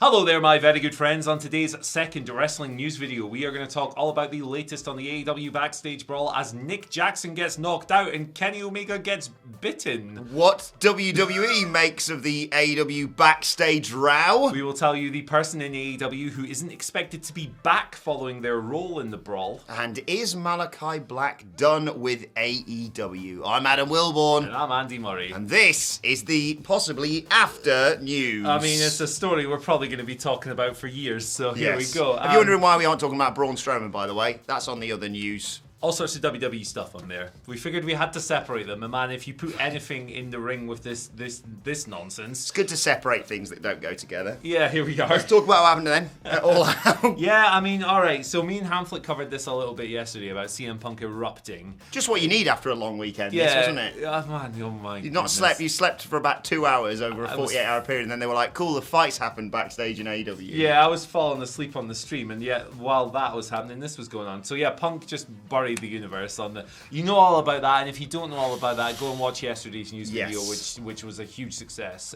Hello there, my very good friends. On today's second wrestling news video, we are going to talk all about the latest on the AEW Backstage Brawl as Nick Jackson gets knocked out and Kenny Omega gets bitten. What WWE makes of the AEW Backstage Row. We will tell you the person in AEW who isn't expected to be back following their role in the Brawl. And is Malakai Black done with AEW? I'm Adam Wilborn. And I'm Andy Murray. And this is the possibly after news. I mean, it's a story we're probably going to be talking about for years, so here we go. If you're wondering why we aren't talking about Braun Strowman, by the way, that's on the other news. All sorts of WWE stuff on there. We figured we had to separate them, and man, if you put anything in the ring with this nonsense, it's good to separate things that don't go together. Yeah, here we are. Let's talk about what happened then. All out. Yeah, I mean, all right. So me and Hamflet covered this a little bit yesterday about CM Punk erupting. Just what you need after a long weekend, yeah, wasn't it? Man, oh my. You've not slept. You slept for about 2 hours over a 48-hour period, and then they were like, "Cool, the fights happened backstage in AEW." Yeah, I was falling asleep on the stream, and yet while that was happening, this was going on. So yeah, Punk just buried the universe on the. You know all about that, and if you don't know all about that, go and watch yesterday's news video, which was a huge success.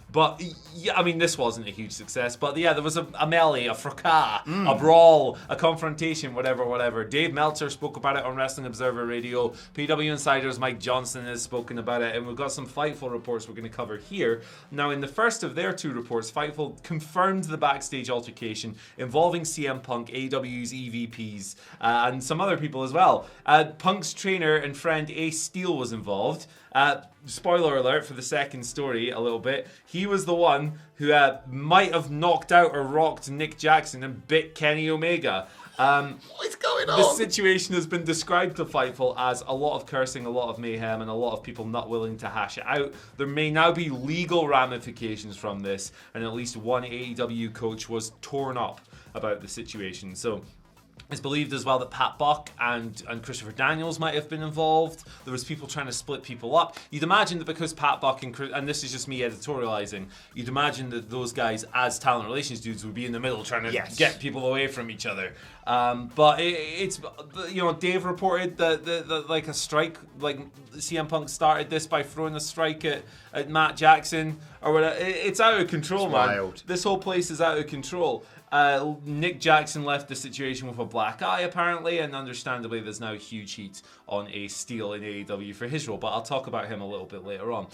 But, yeah, I mean, this wasn't a huge success. But, yeah, there was a melee, a fracas, a brawl, a confrontation, whatever. Dave Meltzer spoke about it on Wrestling Observer Radio. PW Insider's Mike Johnson has spoken about it. And we've got some Fightful reports we're going to cover here. Now, in the first of their two reports, Fightful confirmed the backstage altercation involving CM Punk, AEW's EVPs, and some other people as well. Punk's trainer and friend Ace Steel was involved. Spoiler alert for the second story a little bit. He was the one who might have knocked out or rocked Nick Jackson and bit Kenny Omega. What's going on? The situation has been described to Fightful as a lot of cursing, a lot of mayhem, and a lot of people not willing to hash it out. There may now be legal ramifications from this, and at least one AEW coach was torn up about the situation. So it's believed as well that Pat Buck and Christopher Daniels might have been involved. There was people trying to split people up. You'd imagine that because Pat Buck and this is just me editorializing, you'd imagine that those guys as talent relations dudes would be in the middle trying to get people away from each other. But it's, you know, Dave reported that like a strike, like CM Punk started this by throwing a strike at Matt Jackson or whatever. It's out of control, man. Wild. This whole place is out of control. Nick Jackson left the situation with a black eye, apparently, and understandably there's now huge heat on Ace Steel in AEW for his role, but I'll talk about him a little bit later on.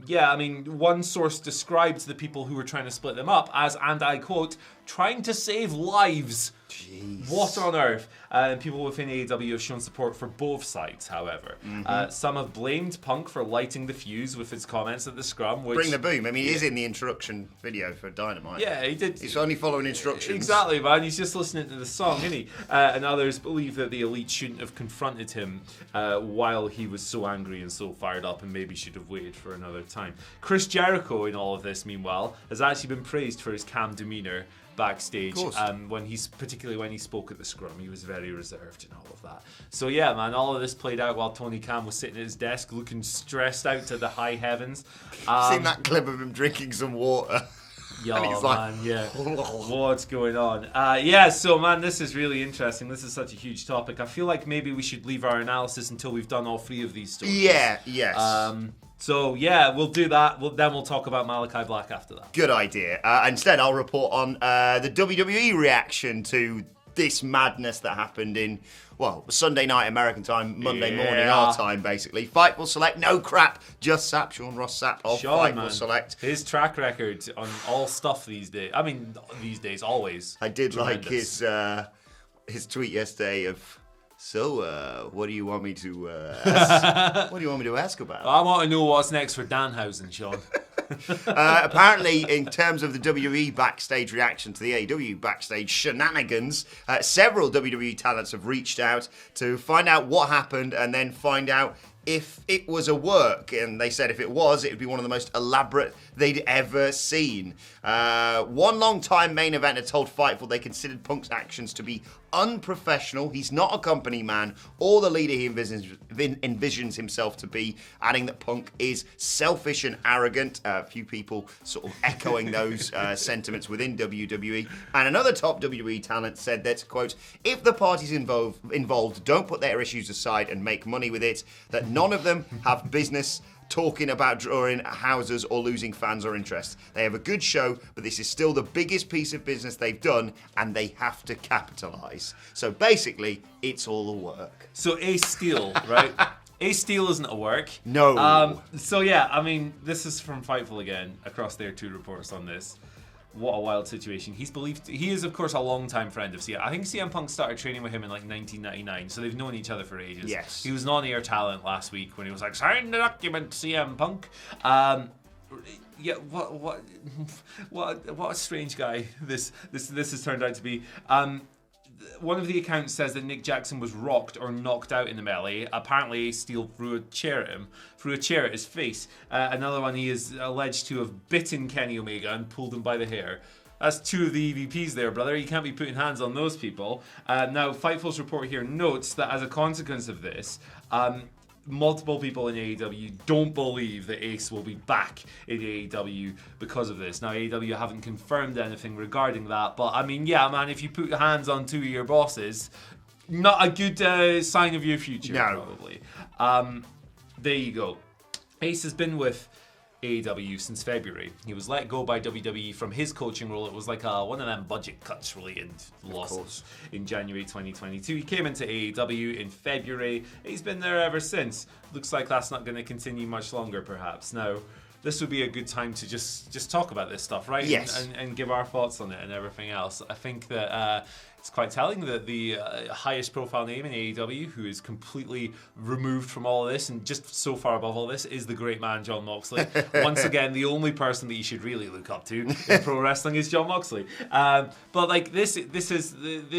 Yeah, I mean, one source described the people who were trying to split them up as, and I quote, trying to save lives. Jeez. What on earth? And people within AEW have shown support for both sides, however. Some have blamed Punk for lighting the fuse with his comments at the scrum. Which, Bring the boom. I mean, he is in the introduction video for Dynamite. Yeah, he did. He's only following instructions. Exactly, man. He's just listening to the song, isn't he? And others believe that the Elite shouldn't have confronted him while he was so angry and so fired up, and maybe should have waited for another time. Chris Jericho, in all of this, meanwhile, has actually been praised for his calm demeanor backstage. Particularly when he spoke at the scrum, he was very reserved and all of that. So yeah, man, all of this played out while Tony Khan was sitting at his desk looking stressed out to the high heavens. Seen that clip of him drinking some water. Yeah, and he's man, yeah. What's going on? Yeah, so man, this is really interesting. This is such a huge topic. I feel like maybe we should leave our analysis until we've done all three of these stories. Yeah, yes. So yeah, we'll do that. Then we'll talk about Malakai Black after that. Good idea. Instead, I'll report on the WWE reaction to this madness that happened in, well, Sunday night American time, Monday morning our time, basically. Fightful Select, no crap, just Sapp, Sean Ross Sapp of Fightful Select. His track record on all stuff these days. I mean, these days, always. I did tremendous. like his tweet yesterday of, so, what do you want me to ask? What do you want me to ask about? I want to know what's next for Danhausen, Sean. Apparently, in terms of the WWE backstage reaction to the AEW backstage shenanigans, several WWE talents have reached out to find out what happened and then find out if it was a work. And they said if it was, it would be one of the most elaborate they'd ever seen. One long-time main eventer told Fightful they considered Punk's actions to be unprofessional. He's not a company man or the leader he envisions himself to be, adding that Punk is selfish and arrogant. A few people sort of echoing those sentiments within WWE. And another top WWE talent said that, quote, if the parties involved don't put their issues aside and make money with it, that none of them have business talking about drawing houses or losing fans or interest. They have a good show, but this is still the biggest piece of business they've done, and they have to capitalise. So basically, it's all a work. So Ace Steel, right? Ace Steel isn't a work. No. So yeah, I mean, this is from Fightful again, across their 2 reports on this. What a wild situation. He is, of course, a long-time friend of CM. I think CM Punk started training with him in like 1999, so they've known each other for ages. Yes. He was an on-air talent last week when he was like, sign the document, CM Punk. Yeah, what a strange guy this has turned out to be. One of the accounts says that Nick Jackson was rocked or knocked out in the melee. Apparently, Steele threw a chair at his face. Another one, he is alleged to have bitten Kenny Omega and pulled him by the hair. That's 2 of the EVPs there, brother. You can't be putting hands on those people. Now, Fightful's report here notes that as a consequence of this, multiple people in AEW don't believe that Ace will be back in AEW because of this. Now, AEW haven't confirmed anything regarding that, but I mean, yeah, man, if you put hands on 2 of your bosses, not a good sign of your future, probably. There you go. Ace has been with AEW since February. He was let go by WWE from his coaching role. It was like one of them budget cuts related losses in January 2022. He came into AEW in February. He's been there ever since. Looks like that's not going to continue much longer, perhaps. Now, this would be a good time to just talk about this stuff, right? Yes. And give our thoughts on it and everything else. I think that it's quite telling that the highest profile name in AEW, who is completely removed from all of this and just so far above all this, is the great man Jon Moxley. Once again, the only person that you should really look up to in pro wrestling is Jon Moxley. But like this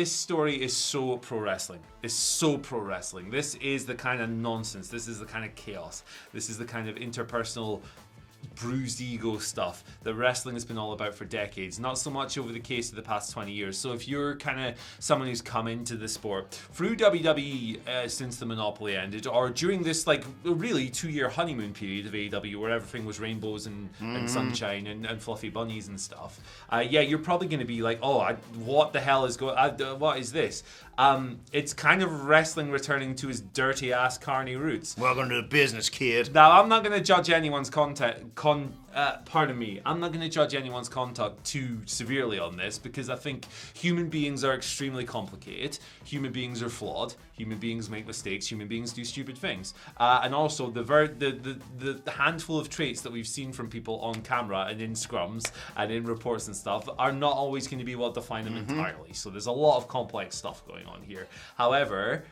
story is so pro wrestling. It's so pro wrestling. This is the kind of nonsense. This is the kind of chaos. This is the kind of interpersonal bruised ego stuff that wrestling has been all about for decades, not so much over the case of the past 20 years. So if you're kind of someone who's come into the sport through WWE since the monopoly ended, or during this like really 2-year honeymoon period of AEW where everything was rainbows and sunshine and fluffy bunnies and stuff, yeah, you're probably going to be like, what the hell is going what is this? It's kind of wrestling returning to his dirty ass carny roots. Welcome to the business, kid. Now, I'm not going to judge anyone's I'm not going to judge anyone's conduct too severely on this, because I think human beings are extremely complicated. Human beings are flawed. Human beings make mistakes. Human beings do stupid things. And also, the handful of traits that we've seen from people on camera and in scrums and in reports and stuff are not always going to be what define them entirely. So there's a lot of complex stuff going on here. However,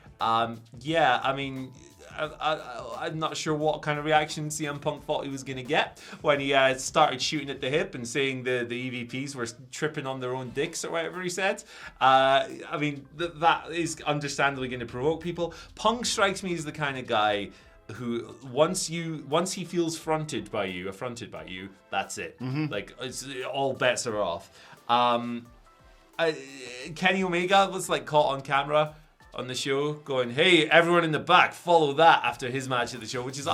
yeah, I mean, I'm not sure what kind of reaction CM Punk thought he was going to get when he started shooting at the hip and saying the EVPs were tripping on their own dicks or whatever he said. I mean, that is understandably going to provoke people. Punk strikes me as the kind of guy who once he feels affronted by you, that's it. Like, all bets are off. Kenny Omega was like caught on camera on the show going, hey, everyone in the back, follow that, after his match at the show, which is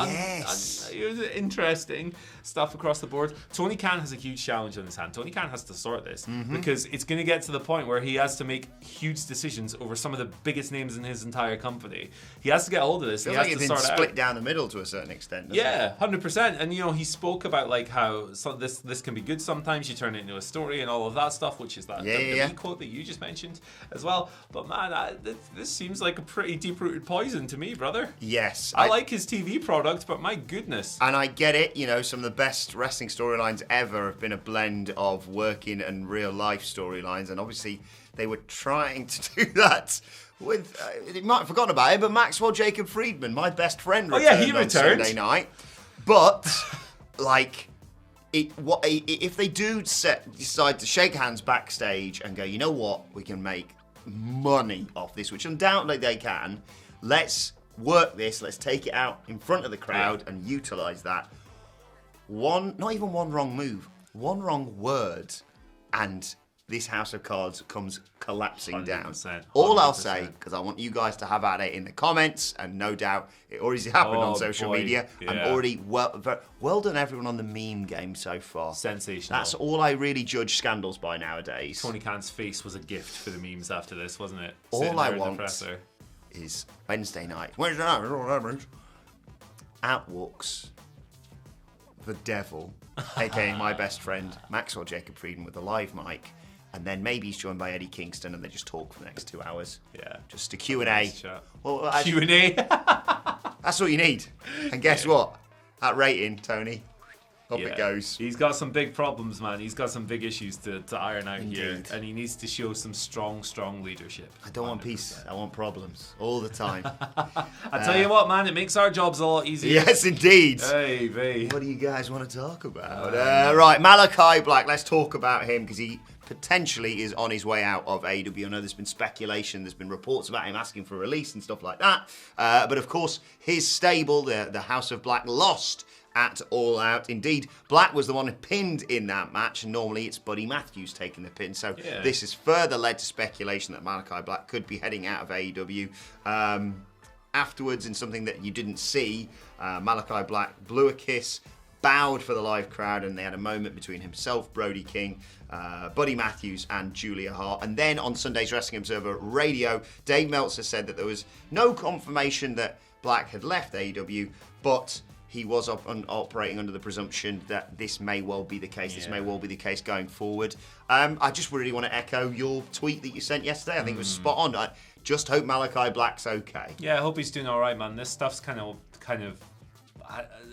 interesting stuff across the board. Tony Khan has a huge challenge on his hand. Tony Khan has to sort this because it's going to get to the point where he has to make huge decisions over some of the biggest names in his entire company. He has to get hold of this. Feels like it's been split down the middle to a certain extent. Yeah, 100%. And you know, he spoke about like how this can be good sometimes. You turn it into a story and all of that stuff, which is that WWE quote that you just mentioned as well. But man, this seems like a pretty deep-rooted poison to me, brother. Yes. I like his TV product, but my goodness. And I get it, you know, some of the best wrestling storylines ever have been a blend of working and real-life storylines, and obviously they were trying to do that with, you might have forgotten about it, but Maxwell Jacob Friedman, my best friend, returned on Sunday night. But, like, if they do decide to shake hands backstage and go, you know what, we can make money off this, which undoubtedly they can. Let's work this. Let's take it out in front of the crowd and utilize that. Not even one wrong move, one wrong word, and this house of cards comes collapsing 100%, down. 100%. All I'll say, because I want you guys to have at it in the comments, and no doubt it already happened on social media. Yeah. I'm already well done, everyone on the meme game so far. Sensational. That's all I really judge scandals by nowadays. Tony Khan's face was a gift for the memes after this, wasn't it? All I want is Wednesday night. Out walks the devil, aka my best friend, Maxwell Jacob Frieden, with a live mic. And then maybe he's joined by Eddie Kingston, and they just talk for the next 2 hours. Yeah. Just a Q&A. Nice Well, Q&A. That's what you need. And guess what? That rating, Tony, up it goes. He's got some big problems, man. He's got some big issues to iron out here. Indeed. And he needs to show some strong leadership. I don't want peace. I want problems all the time. I tell you what, man, it makes our jobs a lot easier. Yes, indeed. Hey, babe. What do you guys want to talk about? Right, Malakai Black. Let's talk about him because he potentially is on his way out of AEW. I know there's been speculation, there's been reports about him asking for a release and stuff like that. But of course, his stable, the House of Black, lost at All Out. Indeed, Black was the one who pinned in that match, and normally it's Buddy Matthews taking the pin. So this has further led to speculation that Malakai Black could be heading out of AEW. Afterwards, in something that you didn't see, Malakai Black blew a kiss, bowed for the live crowd, and they had a moment between himself, Brody King, Buddy Matthews, and Julia Hart. And then on Sunday's Wrestling Observer Radio, Dave Meltzer said that there was no confirmation that Black had left AEW, but he was operating under the presumption that this may well be the case. This may well be the case going forward. I just really want to echo your tweet that you sent yesterday. I think it was spot on. I just hope Malakai Black's okay. Yeah, I hope he's doing all right, man. This stuff's kind of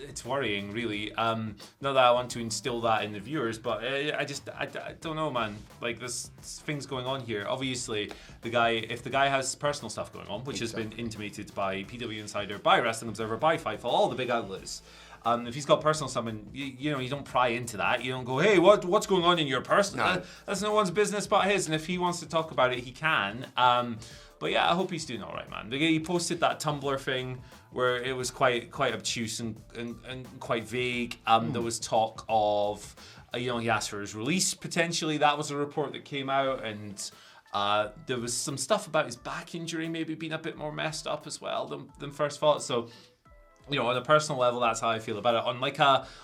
it's worrying, really. Not that I want to instill that in the viewers, but I don't know, man. Like, there's things going on here. Obviously, if the guy has personal stuff going on, which has been intimated by PW Insider, by Wrestling Observer, by Fightful, all the big outlets. If he's got personal stuff, and you don't pry into that. You don't go, hey, what's going on in your personal? No. That's no one's business but his. And if he wants to talk about it, he can. But yeah, I hope he's doing all right, man. He posted that Tumblr thing where it was quite obtuse and quite vague. There was talk of, he asked for his release potentially. That was a report that came out, and there was some stuff about his back injury maybe being a bit more messed up as well than first thought. So, on a personal level, that's how I feel about it.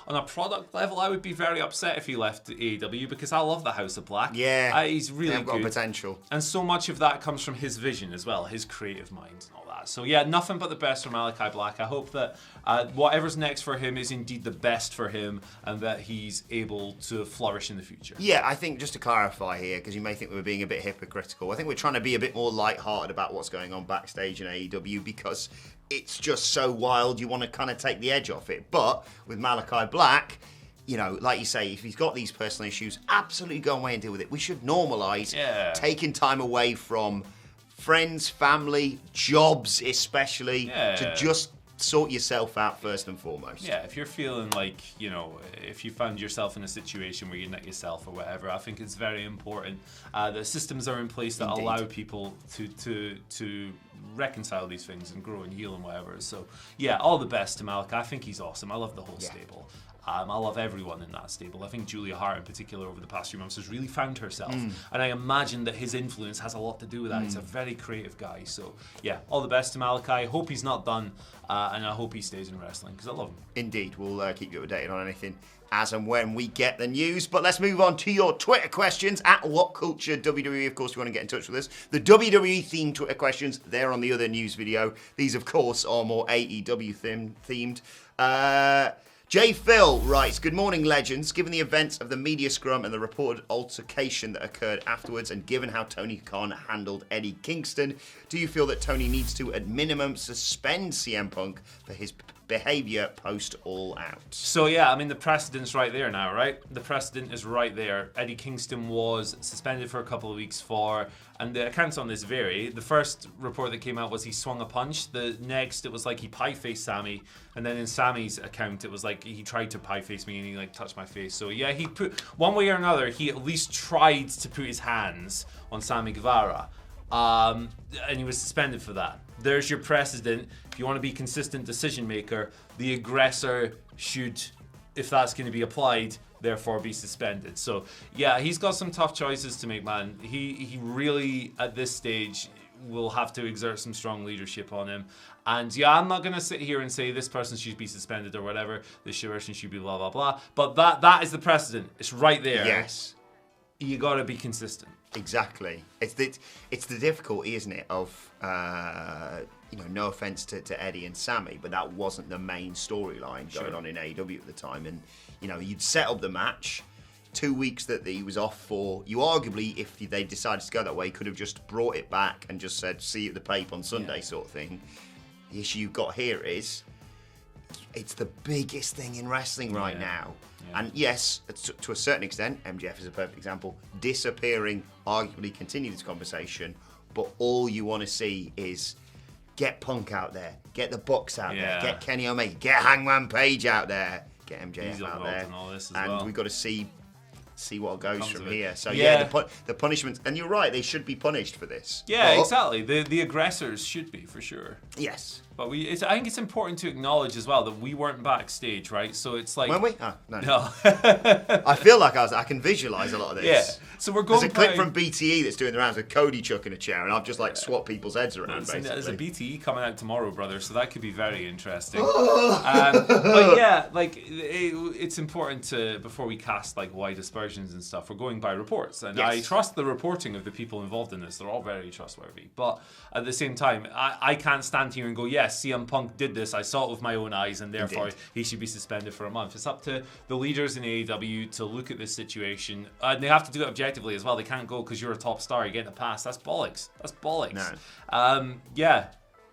On a product level, I would be very upset if he left AEW because I love the House of Black. Yeah, he's really they've got good. potential, and so much of that comes from his vision as well, his creative mind and all that. So yeah, nothing but the best for Malakai Black. I hope that whatever's next for him is indeed the best for him, and that he's able to flourish in the future. Yeah, I think just to clarify here, because you may think we're being a bit hypocritical, I think we're trying to be a bit more lighthearted about what's going on backstage in AEW because it's just so wild, you want to kind of take the edge off it. But with Malakai Black, like you say, if he's got these personal issues, absolutely go away and deal with it. We should normalise taking time away from friends, family, jobs especially, to just sort yourself out first and foremost. Yeah, if you're feeling like, if you found yourself in a situation where you net yourself or whatever, I think it's very important that systems are in place that allow people to reconcile these things and grow and heal and whatever. So, yeah, all the best to Malakai. I think he's awesome. I love the whole stable. I love everyone in that stable. I think Julia Hart in particular over the past few months has really found herself. And I imagine that his influence has a lot to do with that. He's a very creative guy. So, yeah, all the best to Malakai. I hope he's not done, and I hope he stays in wrestling because I love him. Indeed. We'll keep you updated on anything as and when we get the news. But let's move on to your Twitter questions at WhatCulture WWE. Of course, if you want to get in touch with us, the WWE themed Twitter questions, they're on the other news video. These, of course, are more AEW themed. J. Phil writes, good morning, legends. Given the events of the media scrum and the reported altercation that occurred afterwards, and given how Tony Khan handled Eddie Kingston, do you feel that Tony needs to, at minimum, suspend CM Punk for his behaviour post All Out? So yeah, I mean, the precedent's right there now, right? The precedent is right there. Eddie Kingston was suspended for a couple of weeks and the accounts on this vary. The first report that came out was he swung a punch. The next, it was like he pie-faced Sammy. And then in Sammy's account, it was like he tried to pie-face me and he touched my face. So yeah, he put, one way or another, he at least tried to put his hands on Sammy Guevara. And he was suspended for that. There's your precedent. If you want to be consistent decision maker, the aggressor should, if that's going to be applied, therefore be suspended. So yeah, he's got some tough choices to make, man. He really, at this stage, will have to exert some strong leadership on him. And yeah, I'm not going to sit here and say this person should be suspended or whatever, this person should be blah, blah, blah. But that is the precedent. It's right there. Yes. You got to be consistent. Exactly. It's the difficulty, isn't it, of no offense to Eddie and Sammy, but that wasn't the main storyline going on in AEW at the time. And, you'd set up the match. 2 weeks that he was off for, you arguably, if they decided to go that way, could have just brought it back and just said, see you at the Pape on Sunday sort of thing. The issue you've got here is, it's the biggest thing in wrestling right now. Yeah. And yes, to a certain extent, MJF is a perfect example, disappearing arguably continued this conversation, but all you want to see is get Punk out there, get the Bucks out there, get Kenny Omega, get Hangman Page out there, get MJF out there, and all this as and well. we've got to see what goes from here. So the punishments, and you're right, they should be punished for this. Yeah, exactly. The aggressors should be, for sure. Yes. But I think it's important to acknowledge as well that we weren't backstage, right? So it's like... Weren't we? Oh, no. I feel like I can visualise a lot of this. Yeah. So we're going... There's a clip from BTE that's doing the rounds with Cody chucking a chair, and I've just swapped people's heads around, basically. There's a BTE coming out tomorrow, brother, so that could be very interesting. But yeah, it's important to, before we cast wide aspersions and stuff, we're going by reports. And I trust the reporting of the people involved in this. They're all very trustworthy. But at the same time, I can't stand here and go, yes, CM Punk did this, I saw it with my own eyes, and therefore he should be suspended for a month. It's up to the leaders in AEW to look at this situation. They have to do it objectively as well. They can't go, because you're a top star, you're getting a pass. That's bollocks. No. Yeah,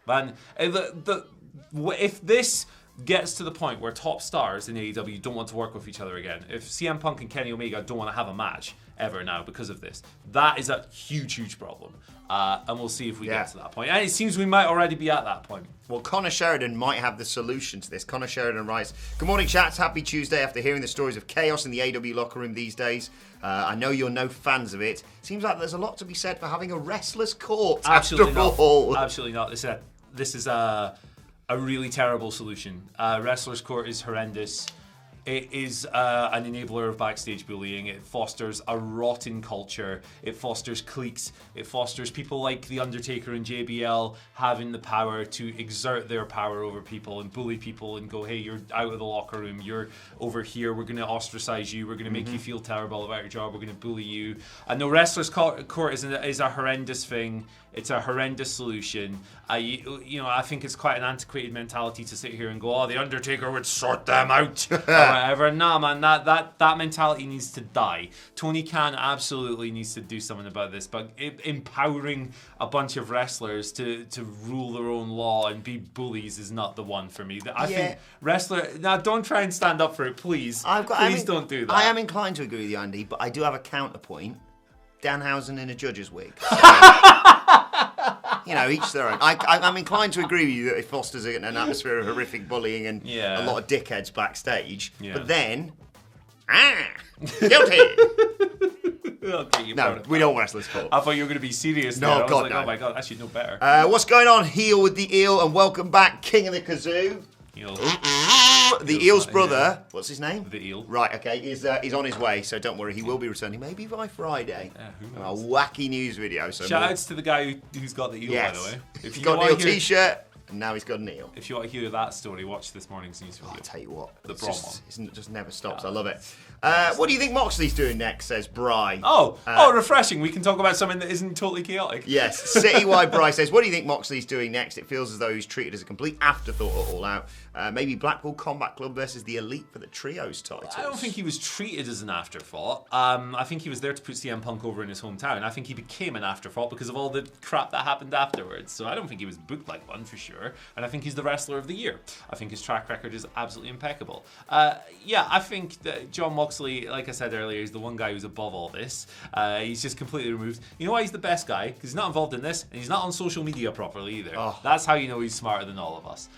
man. If this gets to the point where top stars in AEW don't want to work with each other again, if CM Punk and Kenny Omega don't want to have a match ever now because of this, that is a huge problem. And we'll see if we get to that point. And it seems we might already be at that point. Well, Connor Sheridan might have the solution to this. Connor Sheridan writes, "Good morning, chats. Happy Tuesday. After hearing the stories of chaos in the AEW locker room these days, I know you're no fans of it. Seems like there's a lot to be said for having a wrestlers' court. Absolutely after all. Absolutely not. This is a really terrible solution. Wrestlers' court is horrendous. It is an enabler of backstage bullying. It fosters a rotten culture. It fosters cliques. It fosters people like The Undertaker and JBL having the power to exert their power over people and bully people and go, hey, you're out of the locker room. You're over here. We're going to ostracise you. We're going to make you feel terrible about your job. We're going to bully you. And the wrestler's court is a horrendous thing. It's a horrendous solution. I think it's quite an antiquated mentality to sit here and go, The Undertaker would sort them out or whatever. Nah, man, that mentality needs to die. Tony Khan absolutely needs to do something about this, but empowering a bunch of wrestlers to rule their own law and be bullies is not the one for me. I think now don't try and stand up for it, please. Please don't do that. I am inclined to agree with you, Andy, but I do have a counterpoint. Danhausen in a judge's wig. So, each their own. I'm inclined to agree with you that it fosters an atmosphere of horrific bullying and a lot of dickheads backstage. Yeah. But then, guilty. Okay, no, we don't wrestle this court. I thought you were going to be serious. No, I was God, like, no. Oh my God, I should know better. What's going on? Heel with the Eel, and welcome back, King of the Kazoo. The Eel's brother, what's his name? The Eel. Right, okay, he's on his way, so don't worry, he will be returning, maybe by Friday. Who knows? A wacky news video. So shout-outs to the guy who's got the Eel, by the way. If he's got an Eel t-shirt, and now he's got an Eel. If you want to hear that story, watch this morning's news video. I'll tell you what, the Brawl one. It just never stops, I love it. What do you think Moxley's doing next, says Bry. Refreshing. We can talk about something that isn't totally chaotic. Yes. Citywide Bry says, what do you think Moxley's doing next? It feels as though he's treated as a complete afterthought at All Out. Maybe Blackpool Combat Club versus the Elite for the Trios titles. I don't think he was treated as an afterthought. I think he was there to put CM Punk over in his hometown. I think he became an afterthought because of all the crap that happened afterwards. So I don't think he was booked like one for sure. And I think he's the wrestler of the year. I think his track record is absolutely impeccable. I think that Jon Moxley, like I said earlier, is the one guy who's above all this. He's just completely removed. You know why he's the best guy? Because he's not involved in this, and he's not on social media properly either. That's how you know he's smarter than all of us.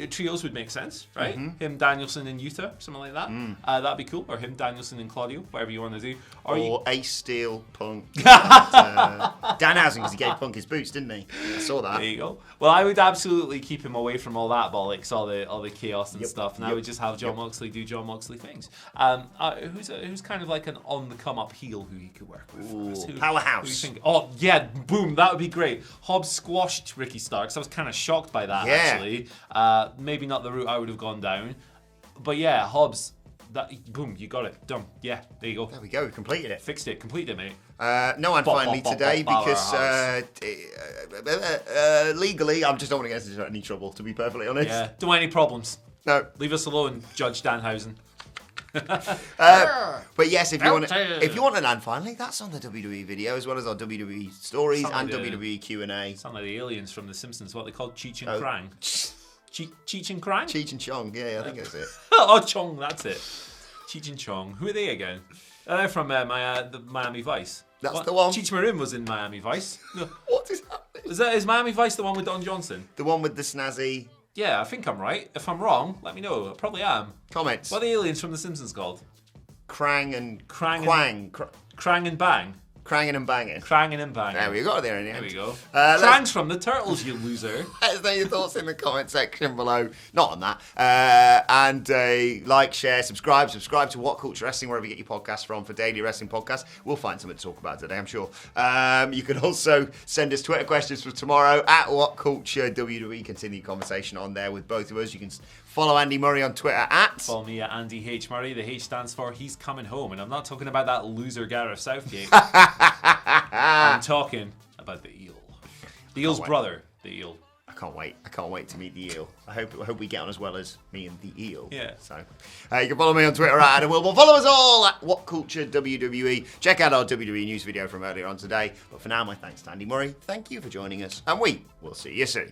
Trios would make sense, right? Mm-hmm. Him, Danielson, and Yuta, something like that. That'd be cool. Or him, Danielson, and Claudio, whatever you want to do. Or Ace Steel, Punk. Danhausen, because he gave Punk his boots, didn't he? I saw that. There you go. Well, I would absolutely keep him away from all that bollocks, all the chaos and stuff, and I would just have Jon Moxley do Jon Moxley things. Who's kind of like an on-the-come-up heel who he could work with? Powerhouse. Who you think? Boom, that would be great. Hobbs squashed Ricky Starks. I was kind of shocked by that, actually. Maybe not the route I would have gone down. But yeah, Hobbs, Boom, you got it. Done. Yeah, there you go. There we go. We completed it. Fixed it. Completed it, mate. No one finally today because legally, I just don't want to get into any trouble, to be perfectly honest. Yeah, don't want any problems. No. Leave us alone, Judge Danhausen. But yes, if you want an and finally, that's on the WWE video as well as our WWE stories and WWE Q&A. Sound like the aliens from The Simpsons. What they called Cheech and Krang. Cheech and Krang? Cheech and Chong. Yeah, I think that's it. Oh, Chong, that's it. Cheech and Chong. Who are they again? They're from the Miami Vice. That's the one. Cheech Marin was in Miami Vice. What is happening? Is Miami Vice the one with Don Johnson? The one with the snazzy. Yeah, I think I'm right. If I'm wrong, let me know. I probably am. Comments. What are the aliens from The Simpsons called? Krang and Krang Quang. Krang and Bang. Kranging and banging. Kranging and banging. There we go. There in the There end. we go. Krang's from the Turtles, you loser. Let us know your thoughts in the comment section below. Not on that. And like, share, subscribe to WhatCulture Wrestling wherever you get your podcasts from for daily wrestling podcasts. We'll find something to talk about today, I'm sure. You can also send us Twitter questions for tomorrow at WhatCulture WWE. Continue conversation on there with both of us. You can follow Andy Murray on Twitter at. Follow me at Andy H Murray. The H stands for He's Coming Home, and I'm not talking about that loser Gareth Southgate. I'm talking about the eel. The eel's brother, the eel. I can't wait. I can't wait to meet the eel. I hope we get on as well as me and the eel. Yeah. So you can follow me on Twitter at Adam Wilmore. Follow us all at WhatCulture WWE. Check out our WWE news video from earlier on today. But for now, my thanks to Andy Murray. Thank you for joining us, and we will see you soon.